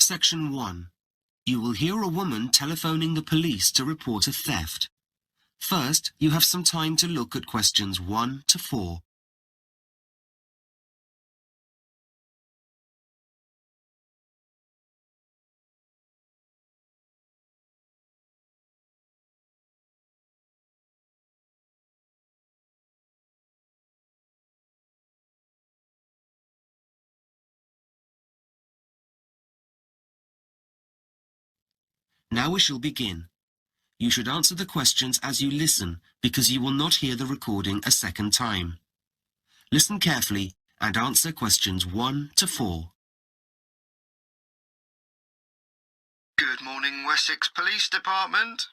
Section 1. You will hear a woman telephoning the police to report a theft. First, you have some time to look at questions 1 to 4. Now we shall begin. You should answer the questions as you listen, because you will not hear the recording a second time. Listen carefully and answer questions 1 to 4. Good morning, Wessex Police Department.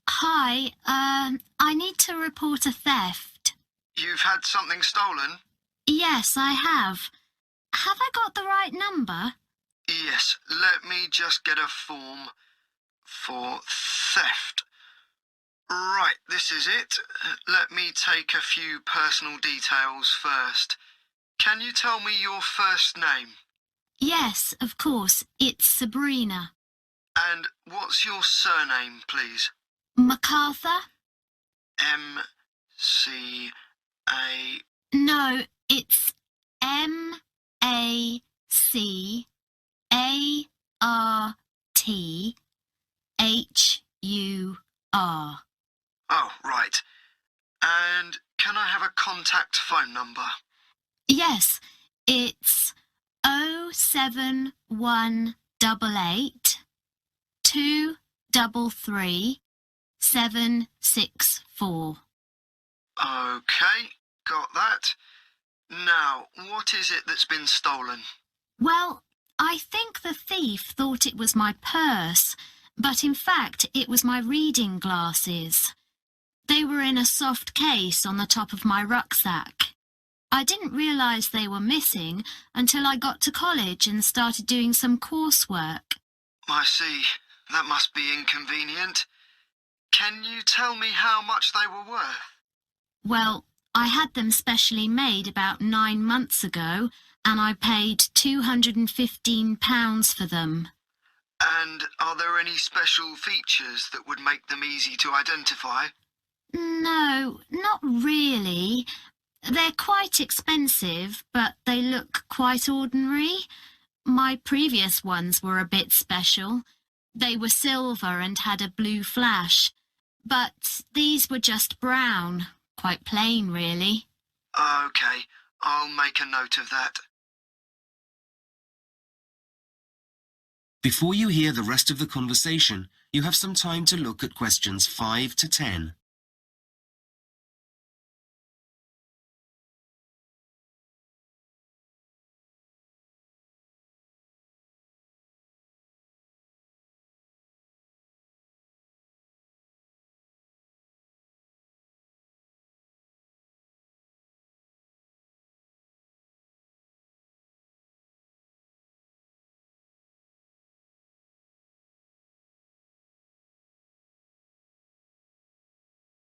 Hi, I need to report a theft. You've had something stolen? Yes, I have. Have I got the right number? Yes, let me just get a form for theft. Right, this is it. Let me take a few personal details first. Can you tell me your first name? Yes, of course. It's Sabrina. And what's your surname, please? MacArthur? M-C-A... No, it's MacArthur. Oh, right. And can I have a contact phone number? Yes, it's 07188 233 764. OK, got that. Now, what is it that's been stolen? Well, I think the thief thought it was my purse, but in fact it was my reading glasses. They were in a soft case on the top of my rucksack. I didn't realise they were missing until I got to college and started doing some coursework. I see. That must be inconvenient. Can you tell me how much they were worth? Well, I had them specially made about 9 months ago, and I paid £215 for them. And are there any special features that would make them easy to identify? No, not really. They're quite expensive, but they look quite ordinary. My previous ones were a bit special. They were silver and had a blue flash. But these were just brown. Quite plain, really. OK, I'll make a note of that. Before you hear the rest of the conversation, you have some time to look at questions 5 to 10.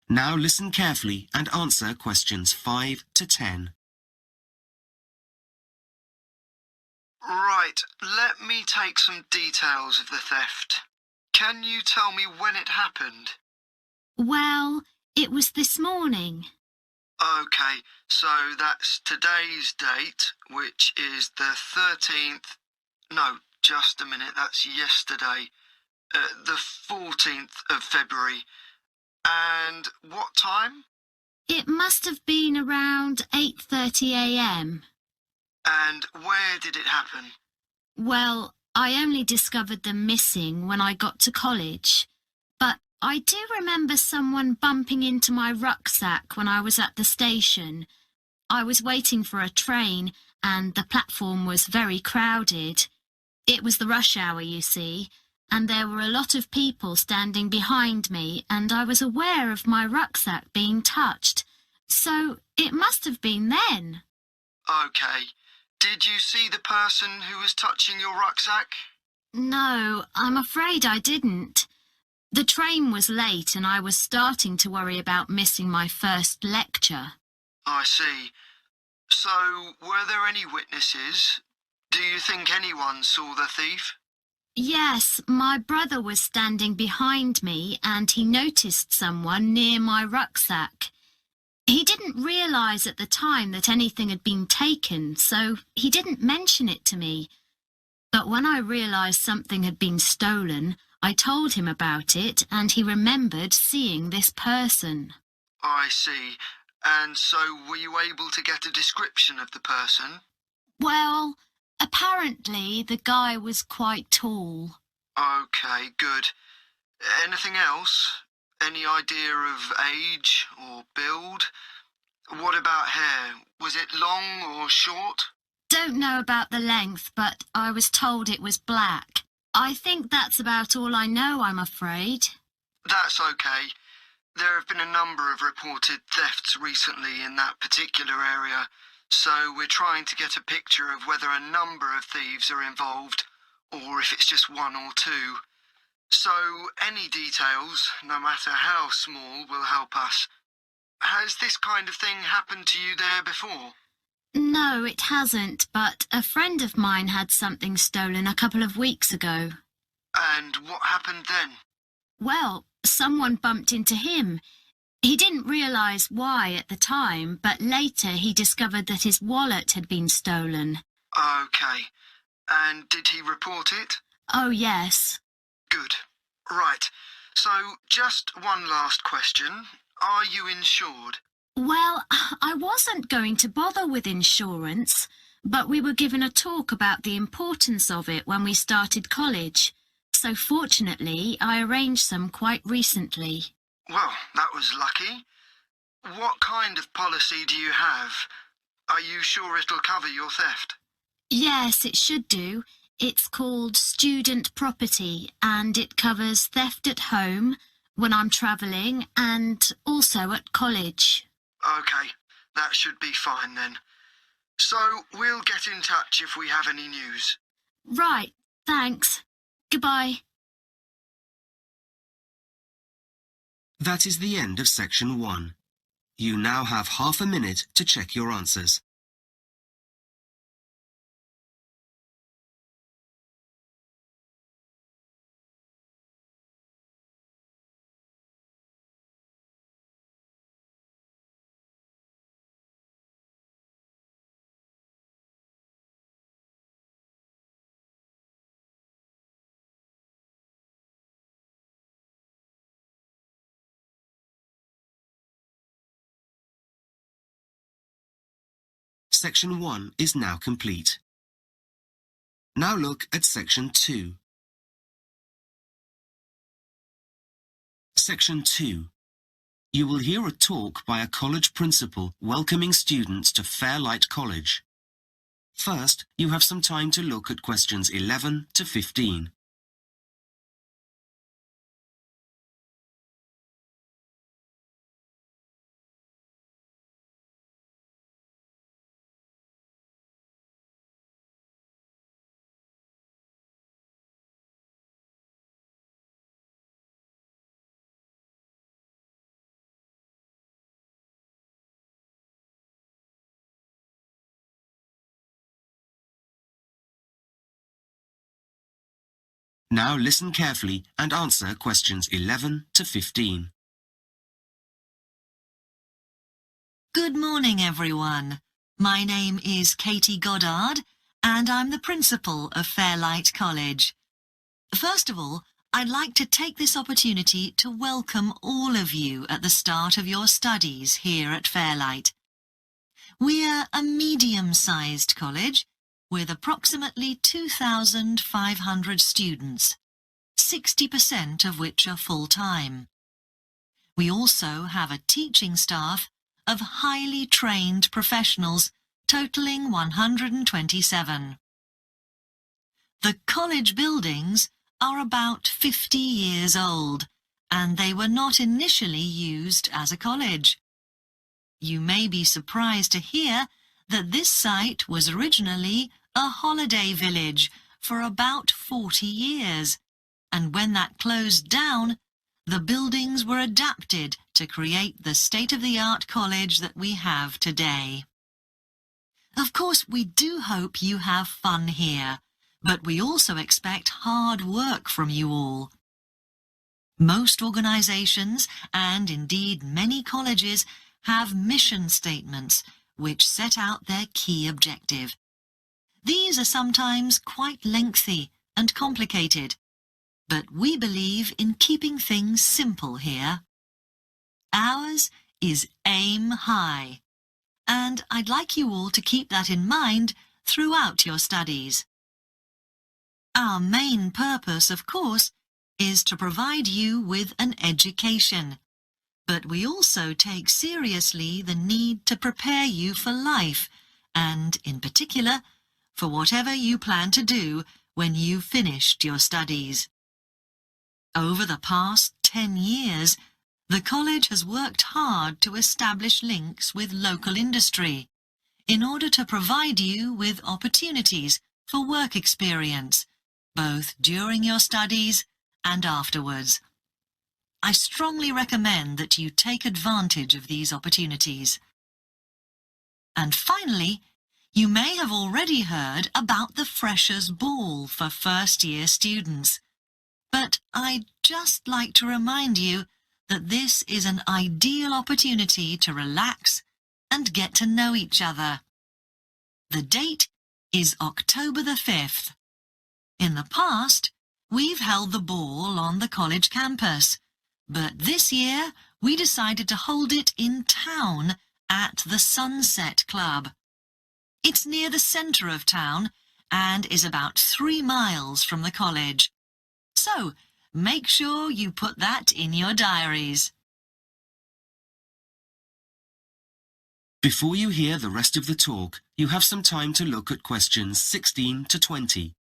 Now listen carefully and answer questions 5 to 10. Right, let me take some details of the theft. Can you tell me when it happened? Well, it was this morning. OK, so that's today's date, which is the 13th... No, just a minute, that's yesterday. The 14th of February. And what time? It must have been around 8:30 a.m. And where did it happen? Well, I only discovered them missing when I got to college. But I do remember someone bumping into my rucksack when I was at the station. I was waiting for a train and the platform was very crowded. It was the rush hour, you see, and there were a lot of people standing behind me, and I was aware of my rucksack being touched. So it must have been then. OK. Did you see the person who was touching your rucksack? No, I'm afraid I didn't. The train was late and I was starting to worry about missing my first lecture. I see. So, were there any witnesses? Do you think anyone saw the thief? Yes, my brother was standing behind me and he noticed someone near my rucksack. He didn't realise at the time that anything had been taken, so he didn't mention it to me. But when I realised something had been stolen, I told him about it and he remembered seeing this person. I see. And so were you able to get a description of the person? Well, apparently the guy was quite tall. Okay, good. Anything else? Any idea of age or build? What about hair? Was it long or short? Don't know about the length, but I was told it was black. I think that's about all I know, I'm afraid. That's okay. There have been a number of reported thefts recently in that particular area, so we're trying to get a picture of whether a number of thieves are involved, or if it's just one or two. So any details, no matter how small, will help us. Has this kind of thing happened to you there before? No, it hasn't, but a friend of mine had something stolen a couple of weeks ago. And what happened then? Well, someone bumped into him. He didn't realise why at the time, but later he discovered that his wallet had been stolen. Okay. And did he report it? Oh, yes. Good. Right. So, just one last question. Are you insured? Well, I wasn't going to bother with insurance, but we were given a talk about the importance of it when we started college. So fortunately, I arranged some quite recently. Well, that was lucky. What kind of policy do you have? Are you sure it'll cover your theft? Yes, it should do. It's called student property and it covers theft at home, when I'm travelling, and also at college. Okay, that should be fine then. So, we'll get in touch if we have any news. Right, thanks. Goodbye. That is the end of section 1. You now have half a minute to check your answers. Section 1 is now complete. Now look at section 2. Section 2. You will hear a talk by a college principal welcoming students to Fairlight College. First, you have some time to look at questions 11 to 15. Now listen carefully and answer questions 11 to 15. Good morning, everyone. My name is Katie Goddard, and I'm the principal of Fairlight College. First of all, I'd like to take this opportunity to welcome all of you at the start of your studies here at Fairlight. We're a medium-sized college with approximately 2,500 students, 60% of which are full-time. We also have a teaching staff of highly trained professionals totaling 127. The college buildings are about 50 years old, and they were not initially used as a college. You may be surprised to hear that this site was originally a holiday village for about 40 years, and when that closed down, the buildings were adapted to create the state-of-the-art college that we have today. Of course, we do hope you have fun here, but we also expect hard work from you all. Most organisations, and indeed many colleges, have mission statements which set out their key objective. These are sometimes quite lengthy and complicated, but we believe in keeping things simple here. Ours is aim high, and I'd like you all to keep that in mind throughout your studies. Our main purpose, of course, is to provide you with an education, but we also take seriously the need to prepare you for life and, in particular, for whatever you plan to do when you've finished your studies. Over the past 10 years, the college has worked hard to establish links with local industry in order to provide you with opportunities for work experience, both during your studies and afterwards. I strongly recommend that you take advantage of these opportunities. And finally, you may have already heard about the Freshers' Ball for first-year students, but I'd just like to remind you that this is an ideal opportunity to relax and get to know each other. The date is October the 5th. In the past, we've held the ball on the college campus, but this year we decided to hold it in town at the Sunset Club. It's near the centre of town and is about 3 miles from the college. So, make sure you put that in your diaries. Before you hear the rest of the talk, you have some time to look at questions 16 to 20.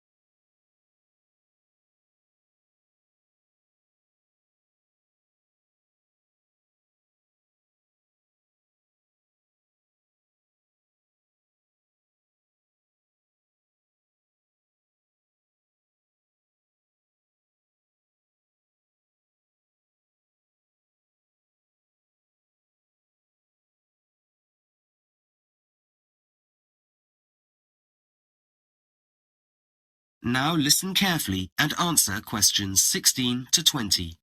Now listen carefully and answer questions 16 to 20.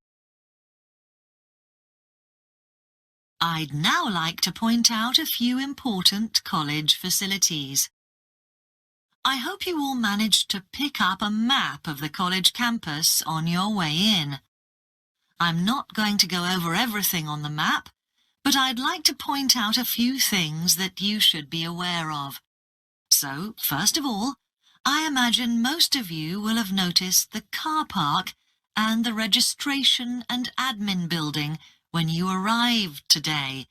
I'd now like to point out a few important college facilities. I hope you all managed to pick up a map of the college campus on your way in. I'm not going to go over everything on the map, but I'd like to point out a few things that you should be aware of. So, first of all, I imagine most of you will have noticed the car park and the registration and admin building when you arrived today,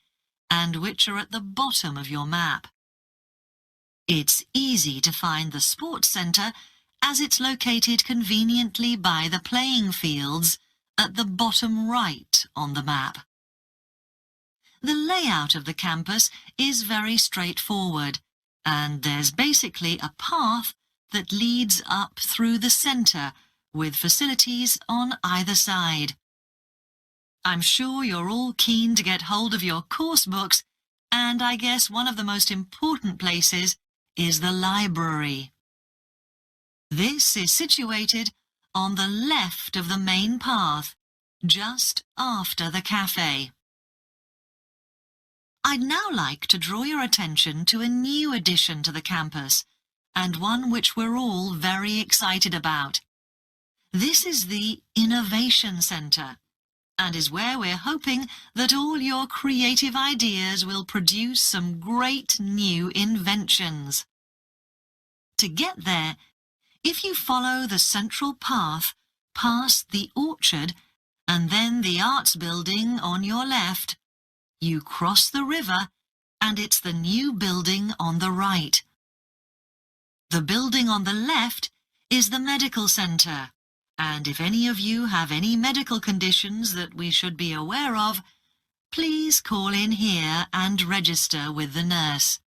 and which are at the bottom of your map. It's easy to find the sports centre as it's located conveniently by the playing fields at the bottom right on the map. The layout of the campus is very straightforward, and there's basically a path that leads up through the centre with facilities on either side. I'm sure you're all keen to get hold of your course books, and I guess one of the most important places is the library. This is situated on the left of the main path, just after the cafe. I'd now like to draw your attention to a new addition to the campus, and one which we're all very excited about. This is the Innovation Centre, and is where we're hoping that all your creative ideas will produce some great new inventions. To get there, if you follow the central path past the orchard and then the arts building on your left, you cross the river and it's the new building on the right. The building on the left is the medical centre, and if any of you have any medical conditions that we should be aware of, please call in here and register with the nurse.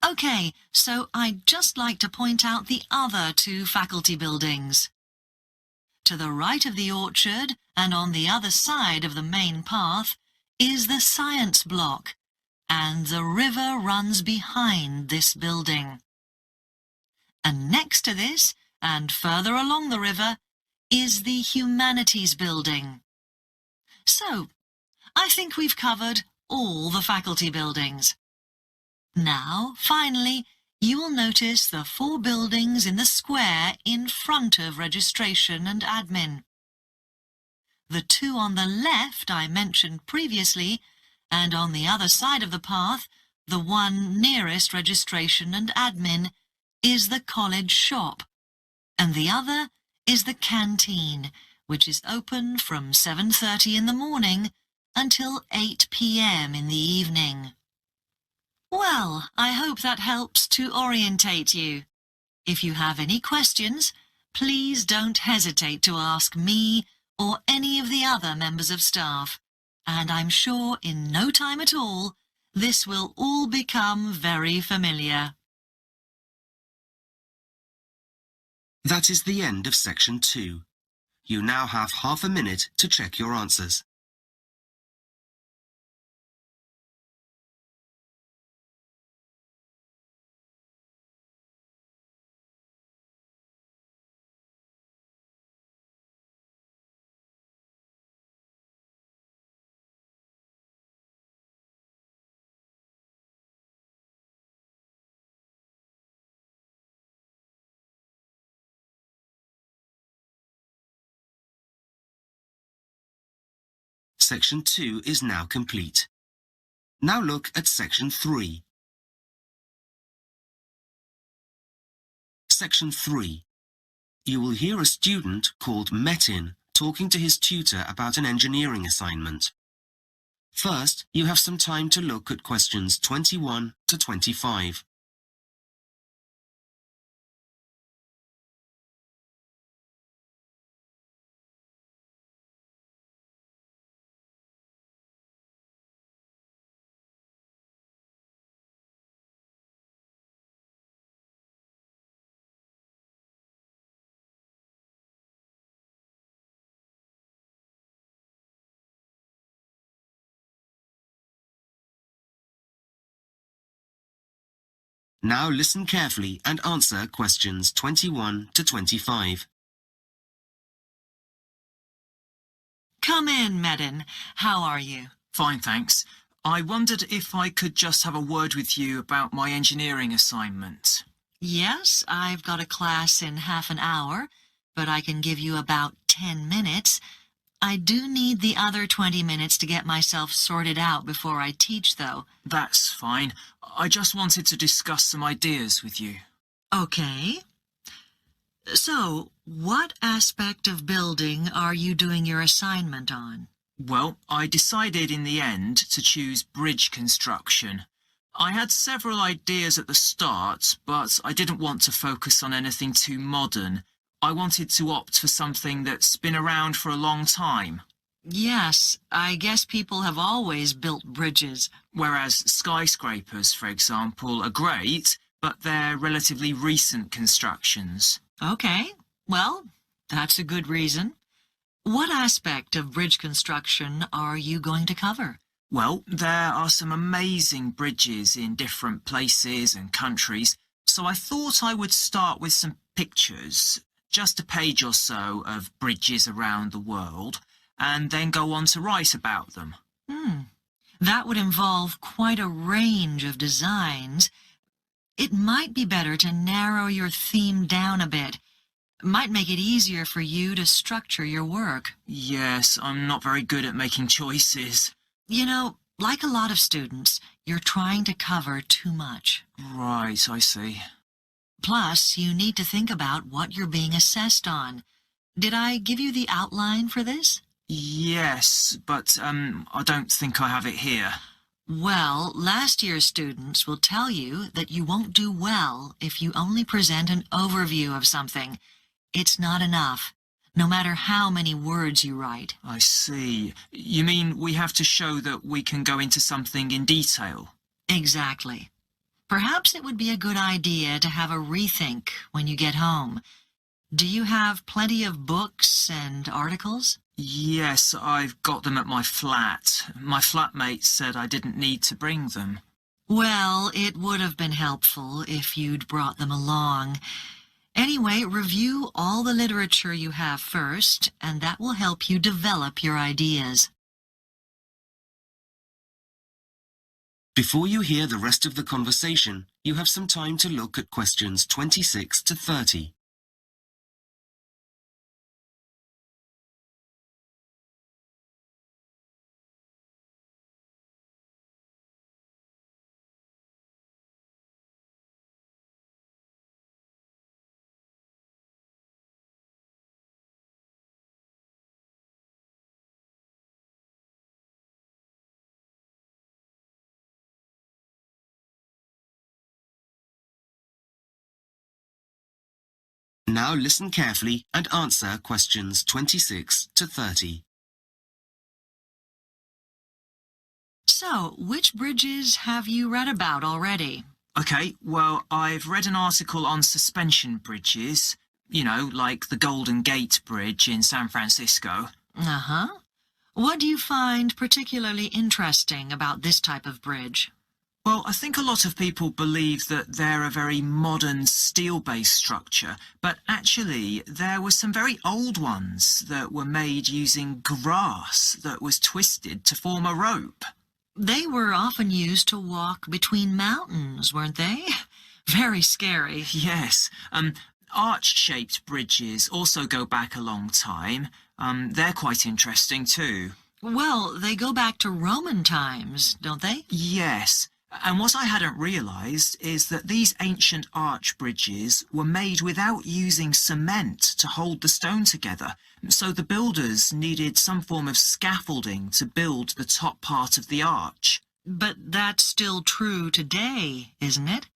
OK, so I'd just like to point out the other 2 faculty buildings. To the right of the orchard and on the other side of the main path is the science block, and the river runs behind this building. And next to this, and further along the river, is the Humanities Building. So, I think we've covered all the faculty buildings. Now, finally, you will notice the 4 buildings in the square in front of registration and admin. The 2 on the left I mentioned previously, and on the other side of the path, the one nearest registration and admin, is the college shop, and the other is the canteen, which is open from 7:30 in the morning until 8 p.m. in the evening. Well, I hope that helps to orientate you. If you have any questions, please don't hesitate to ask me or any of the other members of staff, and I'm sure in no time at all, this will all become very familiar. That is the end of section 2. You now have half a minute to check your answers. Section 2 is now complete. Now look at section 3. Section 3. You will hear a student called Metin talking to his tutor about an engineering assignment. First, you have some time to look at questions 21 to 25. Now listen carefully and answer questions 21 to 25. Come in, Metin. How are you? Fine, thanks. I wondered if I could just have a word with you about my engineering assignment. Yes, I've got a class in half an hour, but I can give you about 10 minutes. I do need the other 20 minutes to get myself sorted out before I teach, though. That's fine. I just wanted to discuss some ideas with you. Okay. So, what aspect of building are you doing your assignment on? Well, I decided in the end to choose bridge construction. I had several ideas at the start, but I didn't want to focus on anything too modern. I wanted to opt for something that's been around for a long time. Yes, I guess people have always built bridges. Whereas skyscrapers, for example, are great, but they're relatively recent constructions. Okay, well, that's a good reason. What aspect of bridge construction are you going to cover? Well, there are some amazing bridges in different places and countries, so I thought I would start with some pictures, just a page or so of bridges around the world, and then go on to write about them. That would involve quite a range of designs. It might be better to narrow your theme down a bit. Might make it easier for you to structure your work. Yes, I'm not very good at making choices. You know, like a lot of students, you're trying to cover too much. Right, I see. Plus, you need to think about what you're being assessed on. Did I give you the outline for this? Yes, but I don't think I have it here. Well, last year's students will tell you that you won't do well if you only present an overview of something. It's not enough, no matter how many words you write. I see. You mean we have to show that we can go into something in detail? Exactly. Perhaps it would be a good idea to have a rethink when you get home. Do you have plenty of books and articles? Yes, I've got them at my flat. My flatmate said I didn't need to bring them. Well, it would have been helpful if you'd brought them along. Anyway, review all the literature you have first, and that will help you develop your ideas. Before you hear the rest of the conversation, you have some time to look at questions 26 to 30. Now listen carefully and answer questions 26 to 30. So, which bridges have you read about already? Okay, well, I've read an article on suspension bridges, you know, like the Golden Gate Bridge in San Francisco. Uh-huh. What do you find particularly interesting about this type of bridge? Well, I think a lot of people believe that they're a very modern steel-based structure, but actually there were some very old ones that were made using grass that was twisted to form a rope. They were often used to walk between mountains, weren't they? Very scary. Yes, arch-shaped bridges also go back a long time. They're quite interesting too. Well, they go back to Roman times, don't they? Yes. And what I hadn't realised is that these ancient arch bridges were made without using cement to hold the stone together, so the builders needed some form of scaffolding to build the top part of the arch. But that's still true today, isn't it?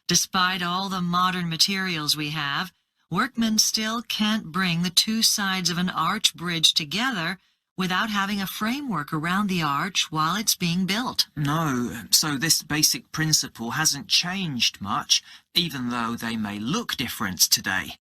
Despite all the modern materials we have, workmen still can't bring the two sides of an arch bridge together without having a framework around the arch while it's being built. No, so this basic principle hasn't changed much, even though they may look different today.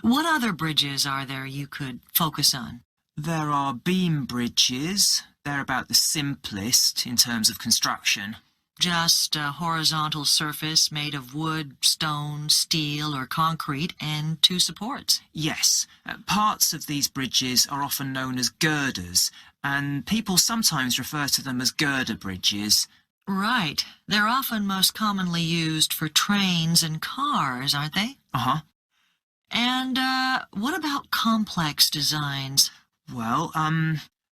What other bridges are there you could focus on? There are beam bridges. They're about the simplest in terms of construction. Just a horizontal surface made of wood, stone, steel, or concrete, and two supports. Yes, parts of these bridges are often known as girders, and people sometimes refer to them as girder bridges. Right. They're often most commonly used for trains and cars, aren't they? Uh-huh. And what about complex designs? Well,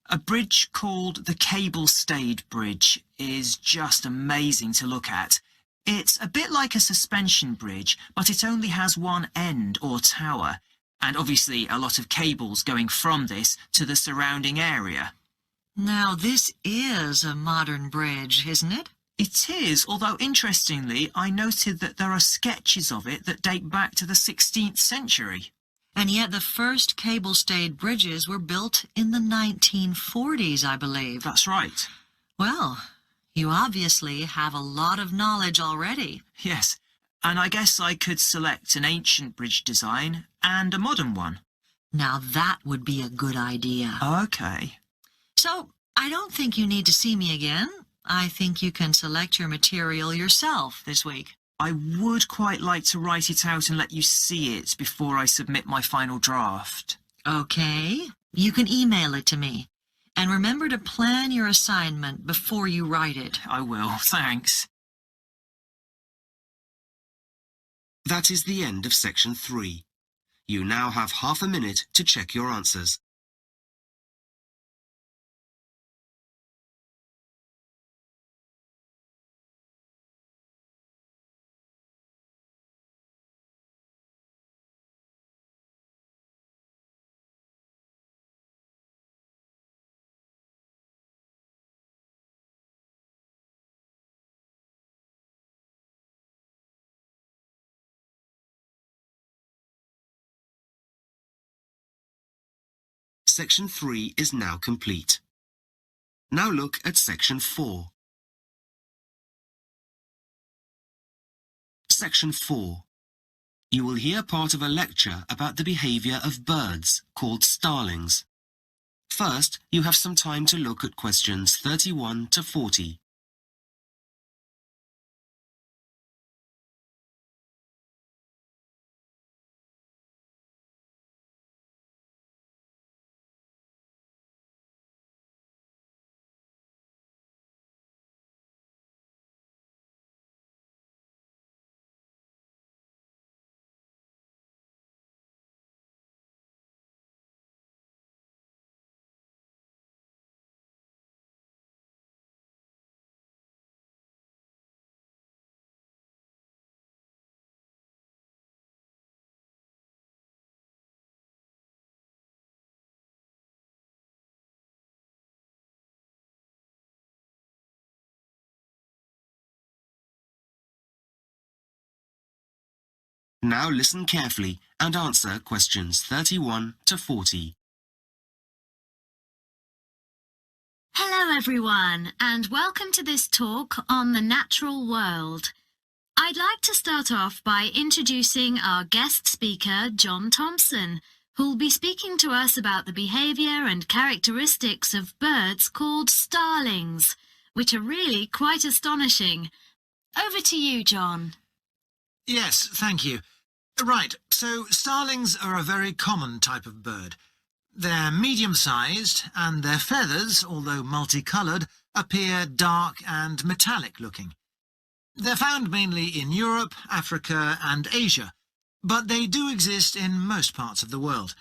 a bridge called the cable-stayed bridge is just amazing to look at. It's a bit like a suspension bridge, but it only has one end or tower, and obviously a lot of cables going from this to the surrounding area. Now, this is a modern bridge, isn't it? It is, although interestingly, I noted that there are sketches of it that date back to the 16th century. And yet the first cable-stayed bridges were built in the 1940s, I believe. That's right. Well, you obviously have a lot of knowledge already. Yes, and I guess I could select an ancient bridge design and a modern one. Now that would be a good idea. Okay. So, I don't think you need to see me again. I think you can select your material yourself this week. I would quite like to write it out and let you see it before I submit my final draft. Okay, you can email it to me. And remember to plan your assignment before you write it. I will, thanks. That is the end of section 3. You now have half a minute to check your answers. Section 3 is now complete. Now look at section 4. Section 4. You will hear part of a lecture about the behaviour of birds called starlings. First, you have some time to look at questions 31 to 40. Now listen carefully and answer questions 31 to 40. Hello everyone, and welcome to this talk on the natural world. I'd like to start off by introducing our guest speaker, John Thompson, who'll be speaking to us about the behaviour and characteristics of birds called starlings, which are really quite astonishing. Over to you, John. Yes, thank you. Right, so starlings are a very common type of bird. They're medium-sized, and their feathers, although multicoloured, appear dark and metallic-looking. They're found mainly in Europe, Africa and Asia, but they do exist in most parts of the world.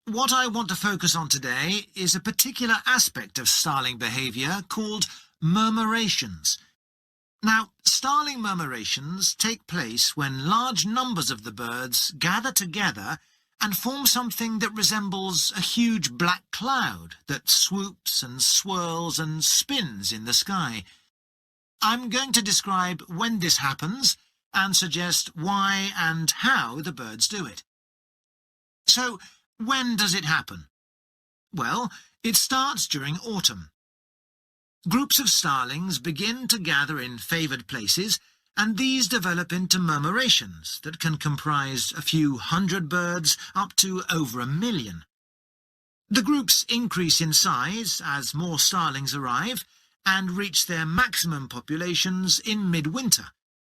What I want to focus on today is a particular aspect of starling behaviour called murmurations. Now, starling murmurations take place when large numbers of the birds gather together and form something that resembles a huge black cloud that swoops and swirls and spins in the sky. I'm going to describe when this happens and suggest why and how the birds do it. So, when does it happen? Well, it starts during autumn. Groups of starlings begin to gather in favoured places, and these develop into murmurations that can comprise a few hundred birds up to over 1 million. The groups increase in size as more starlings arrive and reach their maximum populations in midwinter,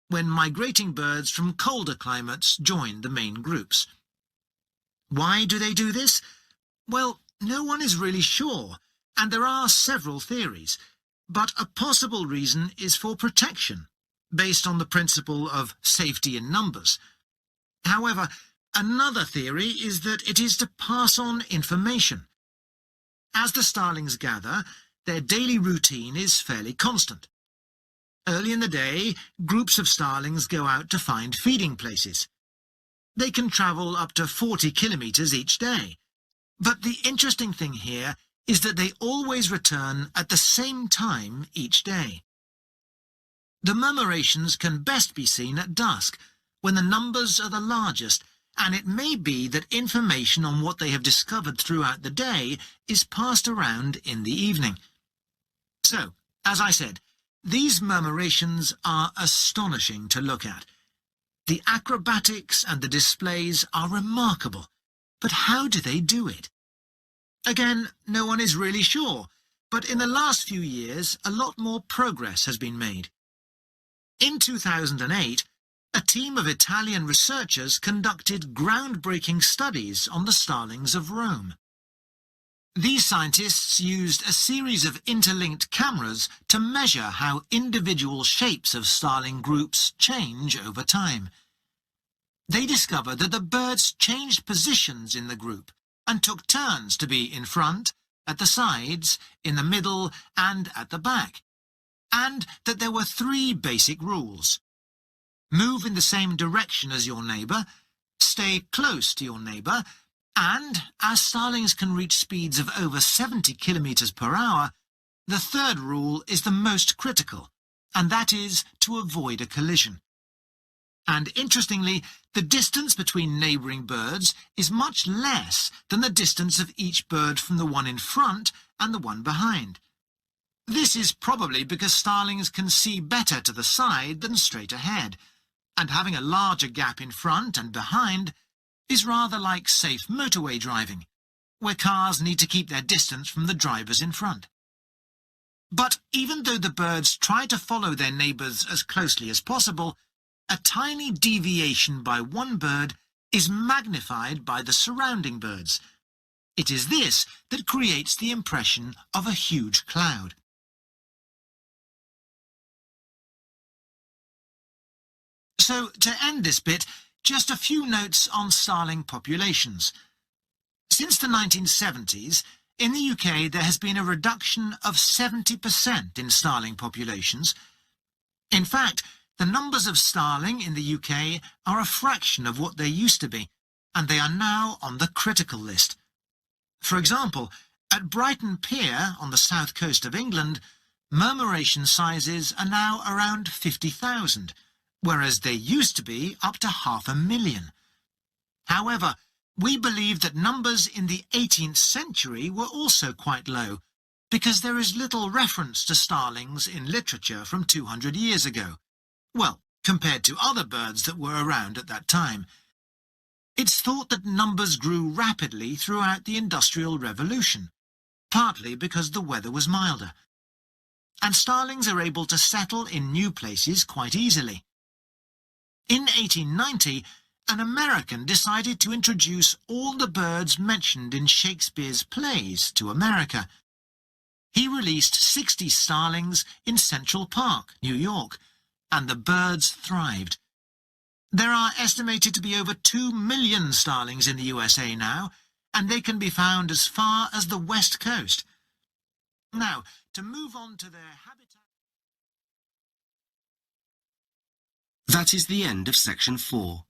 when migrating birds from colder climates join the main groups. Why do they do this? Well, no one is really sure, and there are several theories, but a possible reason is for protection, based on the principle of safety in numbers. However, another theory is that it is to pass on information. As the starlings gather, their daily routine is fairly constant. Early in the day, groups of starlings go out to find feeding places. They can travel up to 40 kilometres each day. But the interesting thing here is that they always return at the same time each day. The murmurations can best be seen at dusk, when the numbers are the largest, and it may be that information on what they have discovered throughout the day is passed around in the evening. So, as I said, these murmurations are astonishing to look at. The acrobatics and the displays are remarkable, but how do they do it? Again, no one is really sure, but in the last few years, a lot more progress has been made. In 2008, a team of Italian researchers conducted groundbreaking studies on the starlings of Rome. These scientists used a series of interlinked cameras to measure how individual shapes of starling groups change over time. They discovered that the birds changed positions in the group and took turns to be in front, at the sides, in the middle and at the back, and that there were 3 basic rules. Move in the same direction as your neighbour, stay close to your neighbour, and, as starlings can reach speeds of over 70 kilometres per hour, the 3rd rule is the most critical, and that is to avoid a collision. And interestingly, the distance between neighbouring birds is much less than the distance of each bird from the one in front and the one behind. This is probably because starlings can see better to the side than straight ahead, and having a larger gap in front and behind is rather like safe motorway driving, where cars need to keep their distance from the drivers in front. But even though the birds try to follow their neighbours as closely as possible, a tiny deviation by one bird is magnified by the surrounding birds. It is this that creates the impression of a huge cloud. So, to end this bit, just a few notes on starling populations. Since the 1970s, in the UK there has been a reduction of 70% in starling populations. In fact, the numbers of starling in the UK are a fraction of what they used to be, and they are now on the critical list. For example, at Brighton Pier on the south coast of England, murmuration sizes are now around 50,000, whereas they used to be up to 500,000. However, we believe that numbers in the 18th century were also quite low, because there is little reference to starlings in literature from 200 years ago. Well, compared to other birds that were around at that time. It's thought that numbers grew rapidly throughout the Industrial Revolution, partly because the weather was milder. And starlings are able to settle in new places quite easily. In 1890, an American decided to introduce all the birds mentioned in Shakespeare's plays to America. He released 60 starlings in Central Park, New York, and the birds thrived. There are estimated to be over 2 million starlings in the USA now, and they can be found as far as the West Coast. Now, to move on to their habitat... That is the end of section 4.